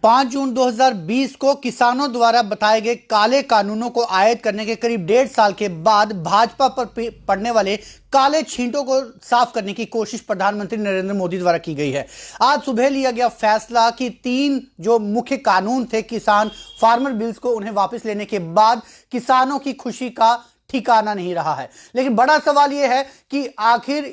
5 जून 2020 को किसानों द्वारा बताए गए काले कानूनों को आयद करने के करीब 1.5 साल के बाद भाजपा पर पड़ने वाले काले छींटों को साफ करने की कोशिश प्रधानमंत्री नरेंद्र मोदी द्वारा की गई है। आज सुबह लिया गया फैसला कि 3 जो मुख्य कानून थे किसान फार्मर बिल्स को, उन्हें वापस लेने के बाद किसानों की खुशी का ठिकाना नहीं रहा है। लेकिन बड़ा सवाल यह है कि आखिर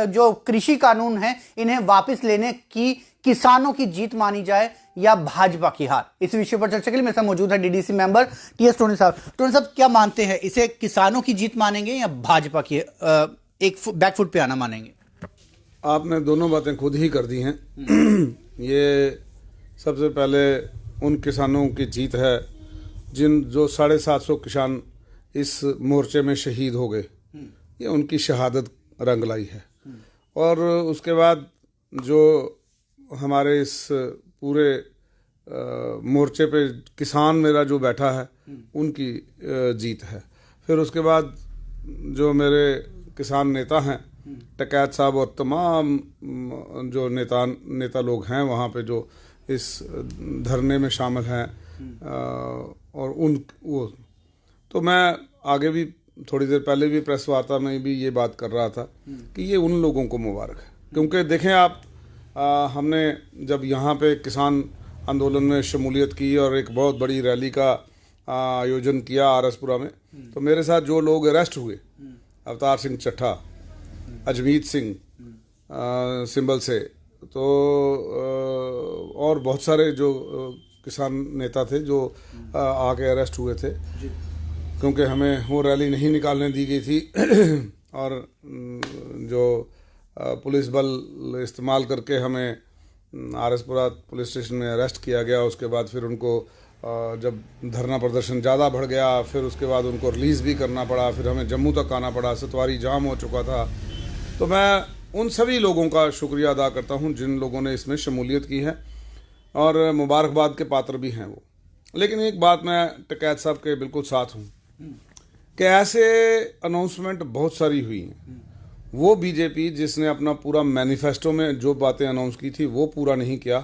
जो कृषि कानून है इन्हें वापस लेने की किसानों की जीत मानी जाए या भाजपा की हार। इस विषय पर चर्चा के लिए मेरे साथ मौजूद है डीडीसी मेंबर टीएस टोनी साहब। टोनी साहब, क्या मानते हैं, इसे किसानों की जीत मानेंगे या भाजपा की एक बैकफुट पे आना मानेंगे? आपने दोनों बातें खुद ही कर दी हैं। ये सबसे पहले उन किसानों की जीत है जो 750 किसान इस मोर्चे में शहीद हो गए। ये उनकी शहादत रंग लाई है। और उसके बाद जो हमारे इस पूरे मोर्चे पे किसान मेरा जो बैठा है उनकी जीत है। फिर उसके बाद जो मेरे किसान नेता हैं टकैत साहब और तमाम जो नेता लोग हैं वहाँ पे जो इस धरने में शामिल हैं, और वो तो मैं आगे भी थोड़ी देर पहले भी प्रेस वार्ता में भी ये बात कर रहा था कि ये उन लोगों को मुबारक है। क्योंकि देखें आप, हमने जब यहाँ पे किसान आंदोलन में शमूलियत की और एक बहुत बड़ी रैली का आयोजन किया आरएसपुरा में, तो मेरे साथ जो लोग अरेस्ट हुए, अवतार सिंह चट्ठा, अजमीत सिंह सिंबल से, तो और बहुत सारे जो किसान नेता थे जो आके अरेस्ट हुए थे, क्योंकि हमें वो रैली नहीं निकालने दी गई थी और जो पुलिस बल इस्तेमाल करके हमें आरएसपुरा पुलिस स्टेशन में अरेस्ट किया गया। उसके बाद फिर उनको जब धरना प्रदर्शन ज़्यादा बढ़ गया, फिर उसके बाद उनको रिलीज़ भी करना पड़ा, फिर हमें जम्मू तक आना पड़ा, सतवारी जाम हो चुका था। तो मैं उन सभी लोगों का शुक्रिया अदा करता हूं जिन लोगों ने इसमें शमूलियत की है और मुबारकबाद के पात्र भी हैं वो। लेकिन एक बात मैं टकैत साहब के बिल्कुल साथ हूँ कि ऐसे अनाउंसमेंट बहुत सारी हुई हैं। वो बीजेपी जिसने अपना पूरा मैनिफेस्टो में जो बातें अनाउंस की थी वो पूरा नहीं किया।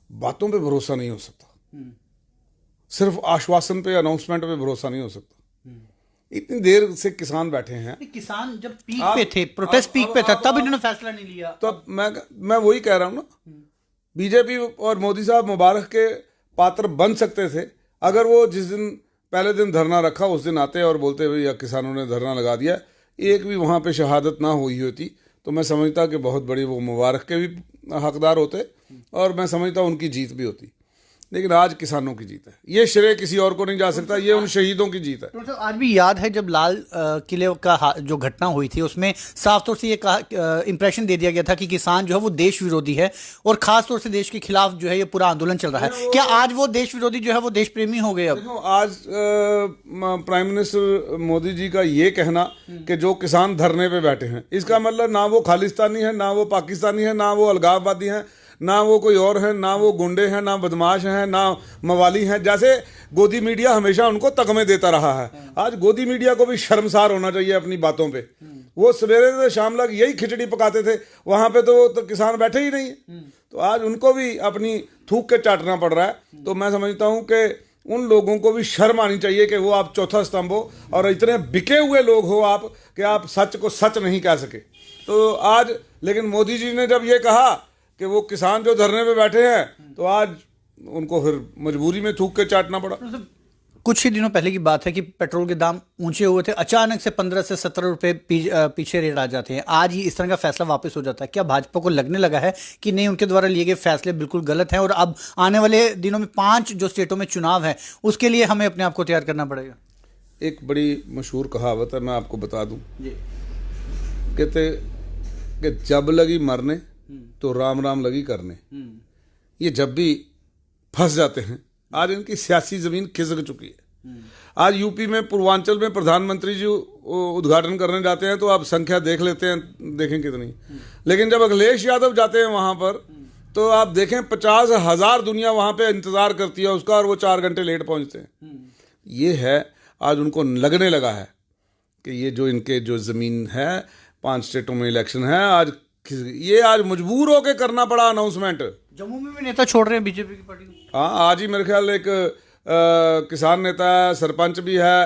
बातों पे भरोसा नहीं हो सकता, सिर्फ आश्वासन पे, अनाउंसमेंट पे भरोसा नहीं हो सकता। इतनी देर से किसान बैठे हैं। किसान जब पीक पे थे, प्रोटेस्ट पीक पे था, तब इन्होंने फैसला नहीं लिया। तो मैं वही कह रहा हूं ना, बीजेपी और मोदी साहब मुबारक के पात्र बन सकते थे अगर वो जिस दिन पहले दिन धरना रखा उस दिन आते और बोलते भाई या किसानों ने धरना लगा दिया, एक भी वहाँ पे शहादत ना हुई होती तो मैं समझता कि बहुत बड़ी वो मुबारक के भी हकदार होते और मैं समझता उनकी जीत भी होती। लेकिन आज किसानों की जीत है, ये श्रेय किसी और को नहीं जा सकता, ये उन शहीदों की जीत है। तो आज भी याद है जब लाल किले का जो घटना हुई थी उसमें साफ तौर से ये इंप्रेशन दे दिया गया था कि किसान जो है वो देश विरोधी है और खास तौर से देश के खिलाफ जो है ये पूरा आंदोलन चल रहा है। क्या आज वो देश विरोधी जो है वो देश प्रेमी हो गए? अब आज प्राइम मिनिस्टर मोदी जी का ये कहना कि जो किसान धरने पे बैठे हैं, इसका मतलब ना वो खालिस्तानी है, ना वो पाकिस्तानी है, ना वो अलगाववादी है, ना वो कोई और है, ना वो गुंडे हैं, ना बदमाश हैं, ना मवाली हैं, जैसे गोदी मीडिया हमेशा उनको तगमे देता रहा है। आज गोदी मीडिया को भी शर्मसार होना चाहिए अपनी बातों पे। वो सवेरे से शाम तक यही खिचड़ी पकाते थे वहां पे, तो किसान बैठे ही नहीं। तो आज उनको भी अपनी थूक के चाटना पड़ रहा है। तो मैं समझता हूं कि उन लोगों को भी शर्म आनी चाहिए कि वो आप चौथा स्तंभ हो और इतने बिके हुए लोग हो आप कि आप सच को सच नहीं कह सके। तो आज लेकिन मोदी जी ने जब ये कहा कि वो किसान जो धरने पे बैठे हैं, तो आज उनको फिर मजबूरी में थूक के चाटना पड़ा। कुछ ही दिनों पहले की बात है कि पेट्रोल के दाम ऊंचे हुए थे, अचानक से 15 से 17 रुपए पीछे रेट आ जाते हैं। आज ही इस तरह का फैसला वापस हो जाता है। क्या भाजपा को लगने लगा है कि नहीं, उनके द्वारा लिए गए फैसले बिल्कुल गलत हैं और अब आने वाले दिनों में 5 जो स्टेटों में चुनाव है उसके लिए हमें अपने आप को तैयार करना पड़ेगा? एक बड़ी मशहूर कहावत है, मैं आपको बता दूं, कहते कि जब लगी मरने तो राम राम लगी करने। ये जब भी फंस जाते हैं, आज इनकी सियासी जमीन खिसक चुकी है। आज यूपी में पूर्वांचल में प्रधानमंत्री जी उद्घाटन करने जाते हैं तो आप संख्या देख लेते हैं, देखें कितनी। लेकिन जब अखिलेश यादव जाते हैं वहां पर तो आप देखें 50,000 दुनिया वहां पे इंतजार करती है उसका और वो 4 घंटे लेट पहुंचते हैं। ये है, आज उनको लगने लगा है कि ये जो इनके जो जमीन है, 5 स्टेटों में इलेक्शन है, आज ये आज मजबूर होके करना पड़ा अनाउंसमेंट। जम्मू में भी नेता छोड़ रहे हैं बीजेपी की पार्टी को। हाँ, आज ही मेरे ख्याल एक किसान नेता है, सरपंच भी है,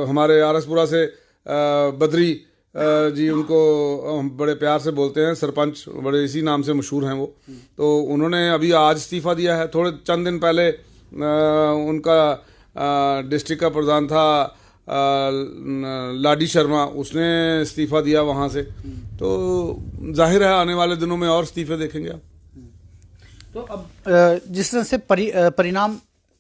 हमारे आरसपुरा से बद्री जी, उनको हम बड़े प्यार से बोलते हैं सरपंच, बड़े इसी नाम से मशहूर हैं वो। तो उन्होंने अभी आज इस्तीफ़ा दिया है। थोड़े चंद दिन पहले उनका डिस्ट्रिक्ट का प्रधान था लाडी शर्मा, उसने इस्तीफ़ा दिया वहाँ से। तो जाहिर है आने वाले दिनों में और इस्तीफे देखेंगे आप। तो अब जिस तरह से परिणाम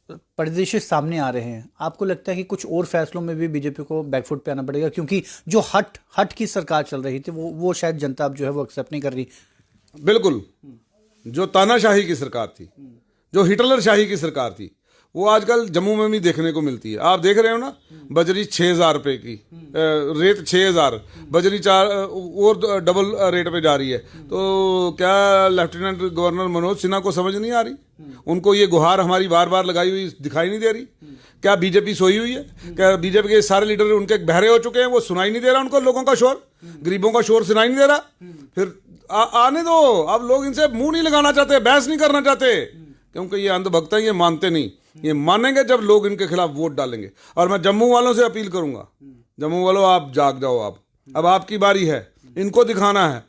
परिदृश्य सामने आ रहे हैं, आपको लगता है कि कुछ और फैसलों में भी बीजेपी को बैकफुट पे आना पड़ेगा? क्योंकि जो हट की सरकार चल रही थी वो शायद जनता अब जो है वो एक्सेप्ट नहीं कर रही। बिल्कुल, जो तानाशाही की सरकार थी, जो हिटलर शाही की सरकार थी, वो आजकल जम्मू में भी देखने को मिलती है। आप देख रहे हो ना, बजरी 6,000 रुपए की, रेत 6,000, बजरी 4 और डबल रेट पे जा रही है। तो क्या लेफ्टिनेंट गवर्नर मनोज सिन्हा को समझ नहीं आ रही? उनको ये गुहार हमारी बार बार लगाई हुई दिखाई नहीं दे रही? क्या बीजेपी सोई हुई है? क्या बीजेपी के सारे लीडर उनके बहरे हो चुके हैं? वो सुनाई नहीं दे रहा उनको लोगों का शोर, गरीबों का शोर सुनाई नहीं दे रहा? फिर आने दो। अब लोग इनसे मुंह नहीं लगाना चाहते, बहस नहीं करना चाहते, क्योंकि ये अंधभक्त हैं, ये मानते नहीं। ये मानेंगे जब लोग इनके खिलाफ वोट डालेंगे। और मैं जम्मू वालों से अपील करूंगा, जम्मू वालों आप जाग जाओ। अब आपकी बारी है, इनको दिखाना है।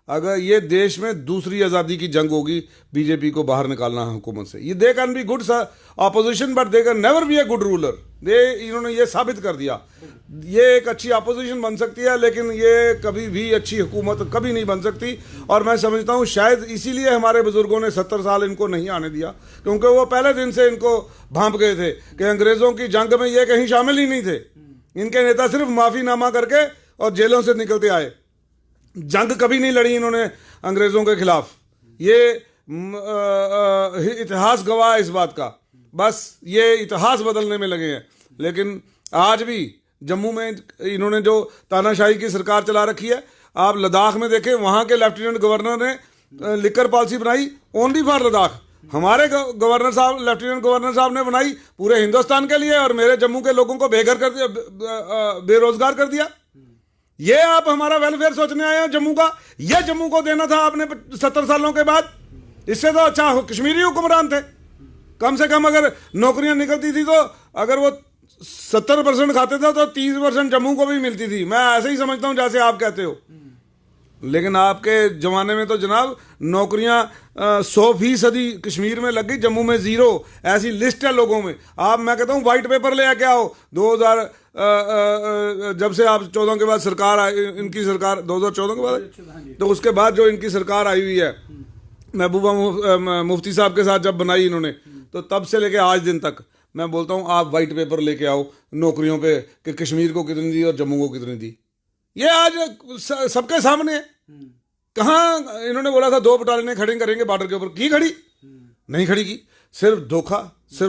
अगर ये देश में दूसरी आज़ादी की जंग होगी, बीजेपी को बाहर निकालना है हुकूमत से। ये they can be good opposition but they can never be a good ruler. इन्होंने ये साबित कर दिया। ये एक अच्छी अपोजिशन बन सकती है, लेकिन ये कभी भी अच्छी हुकूमत कभी नहीं बन सकती। और मैं समझता हूँ शायद इसीलिए हमारे बुजुर्गों ने 70 साल इनको नहीं आने दिया, क्योंकि वो पहले दिन से इनको भांप गए थे कि अंग्रेज़ों की जंग में ये कहीं शामिल ही नहीं थे। इनके नेता सिर्फ माफ़ीनामा करके और जेलों से निकलते आए। जंग कभी नहीं लड़ी इन्होंने अंग्रेज़ों के खिलाफ। ये इतिहास गवाह है इस बात का। बस ये इतिहास बदलने में लगे हैं। लेकिन आज भी जम्मू में इन्होंने जो तानाशाही की सरकार चला रखी है, आप लद्दाख में देखें, वहाँ के लेफ्टिनेंट गवर्नर ने लिकर पॉलिसी बनाई ओनली फॉर लद्दाख। हमारे गवर्नर साहब, लेफ्टिनेंट गवर्नर साहब ने बनाई पूरे हिंदुस्तान के लिए, और मेरे जम्मू के लोगों को बेघर कर दिया, बेरोजगार कर दिया। ये आप हमारा वेलफेयर सोचने आए हैं जम्मू का? ये जम्मू को देना था आपने 70 सालों के बाद? इससे तो अच्छा कश्मीरी हुक्मरान थे। कम से कम अगर नौकरियां निकलती थी तो अगर वो 70% खाते थे तो 30% जम्मू को भी मिलती थी। मैं ऐसे ही समझता हूं जैसे आप कहते हो। लेकिन आपके जमाने में तो जनाब नौकरियां 100% कश्मीर में लग गई, जम्मू में 0। ऐसी लिस्ट है लोगों में। आप, मैं कहता हूं वाइट पेपर ले आके आओ। 2000 जब से आप 14 के बाद सरकार आई, इनकी सरकार 2014 के बाद, तो उसके बाद जो इनकी सरकार आई हुई है, महबूबा मुफ्ती साहब के साथ जब बनाई इन्होंने, तो तब से लेके आज दिन तक मैं बोलता हूं आप वाइट पेपर लेके आओ नौकरियों पे कि कश्मीर को कितनी दी और जम्मू को कितनी दी। ये आज सबके सामने है। कहाँ इन्होंने बोला था 2 बटालियनें खड़ी करेंगे बॉर्डर के ऊपर, की खड़ी? नहीं खड़ी की। सिर्फ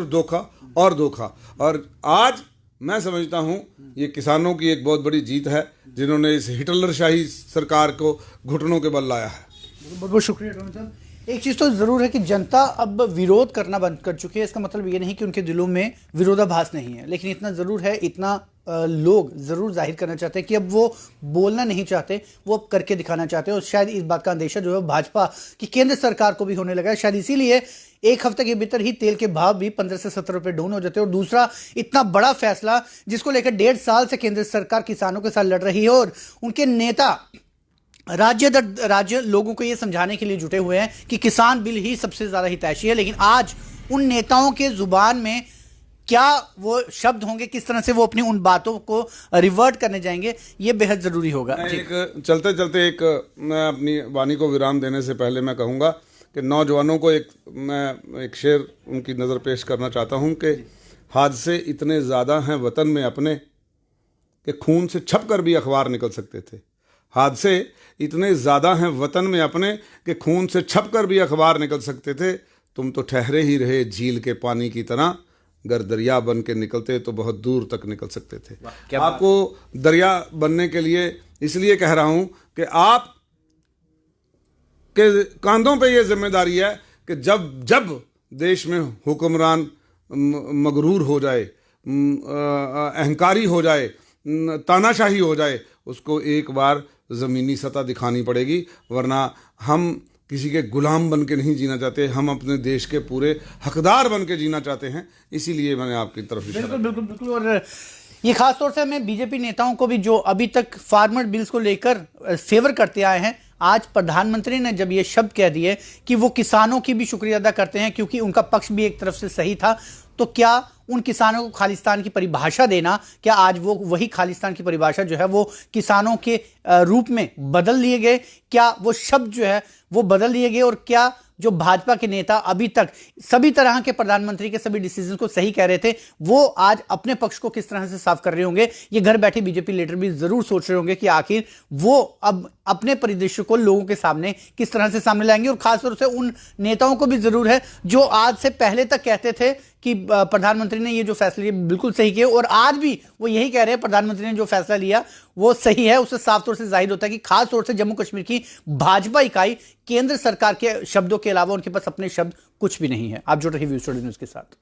धोखा और धोखा। और आज मैं समझता हूं ये किसानों की एक बहुत बड़ी जीत है, जिन्होंने इस हिटलर शाही सरकार को घुटनों के बल लाया है। बहुत बहुत शुक्रिया डॉक्टर साहब। एक चीज़ तो ज़रूर है कि जनता अब विरोध करना बंद कर चुकी है। इसका मतलब ये नहीं कि उनके दिलों में विरोधाभास नहीं है, लेकिन इतना ज़रूर है, इतना लोग ज़रूर जाहिर करना चाहते हैं कि अब वो बोलना नहीं चाहते, वो अब करके दिखाना चाहते हैं। और शायद इस बात का अंदेशा जो है भाजपा की केंद्र सरकार को भी होने लगा है। शायद इसीलिए एक हफ्ते के भीतर ही तेल के भाव भी 15 से 17 रुपए डाउन हो जाते हैं। और दूसरा इतना बड़ा फैसला जिसको लेकर 1.5 साल से केंद्र सरकार किसानों के साथ लड़ रही है, और उनके नेता राज्य दर राज्य लोगों को यह समझाने के लिए जुटे हुए हैं कि किसान बिल ही सबसे ज्यादा हितैषी है। लेकिन आज उन नेताओं के जुबान में क्या वो शब्द होंगे, किस तरह से वो अपनी उन बातों को रिवर्ट करने जाएंगे, ये बेहद जरूरी होगा। चलते चलते मैं अपनी वाणी को विराम देने से पहले मैं कहूँगा कि नौजवानों को मैं एक शेर उनकी नज़र पेश करना चाहता हूँ कि हादसे इतने ज़्यादा हैं वतन में अपने कि खून से छप कर भी अखबार निकल सकते थे। हादसे इतने ज़्यादा हैं वतन में अपने कि खून से छप कर भी अखबार निकल सकते थे। तुम तो ठहरे ही रहे झील के पानी की तरह, अगर दरिया बन के निकलते तो बहुत दूर तक निकल सकते थे। आपको दरिया बनने के लिए इसलिए कह रहा हूँ कि आप के कांधों पे ये जिम्मेदारी है कि जब देश में हुक्मरान मगरूर हो जाए, अहंकारी हो जाए, तानाशाही हो जाए, उसको एक बार ज़मीनी सतह दिखानी पड़ेगी, वरना हम किसी के गुलाम बन के नहीं जीना चाहते, हम अपने देश के पूरे हकदार बन के जीना चाहते हैं। इसीलिए मैंने आपकी तरफ इशारा बिल्कुल बिल्कुल बिल्कुल। और ये खास तौर से हमें बीजेपी नेताओं को भी, जो अभी तक फार्मर बिल्स को लेकर फेवर करते आए हैं, आज प्रधानमंत्री ने जब ये शब्द कह दिए कि वो किसानों की भी शुक्रिया अदा करते हैं क्योंकि उनका पक्ष भी एक तरफ से सही था, तो क्या उन किसानों को खालिस्तान की परिभाषा देना, क्या आज वो वही खालिस्तान की परिभाषा जो है वो किसानों के रूप में बदल लिए गए? क्या वो शब्द जो है वो बदल लिए गए? और क्या जो भाजपा के नेता अभी तक सभी तरह के प्रधानमंत्री के सभी डिसीजन को सही कह रहे थे, वो आज अपने पक्ष को किस तरह से साफ कर रहे होंगे? ये घर बैठे बीजेपी लीडर भी जरूर सोच रहे होंगे कि आखिर वो अब अपने परिदृश्य को लोगों के सामने किस तरह से सामने लाएंगे। और खासतौर से उन नेताओं को भी जरूर है जो आज से पहले तक कहते थे कि प्रधानमंत्री ने ये जो फैसला लिया बिल्कुल सही किया, और आज भी वो यही कह रहे हैं प्रधानमंत्री ने जो फैसला लिया वो सही है। उससे साफ तौर से जाहिर होता है कि खास तौर से जम्मू कश्मीर की भाजपा इकाई केंद्र सरकार के शब्दों के अलावा उनके पास अपने शब्द कुछ भी नहीं है। आप जुड़ रही व्यू स्टूडियो न्यूज के साथ।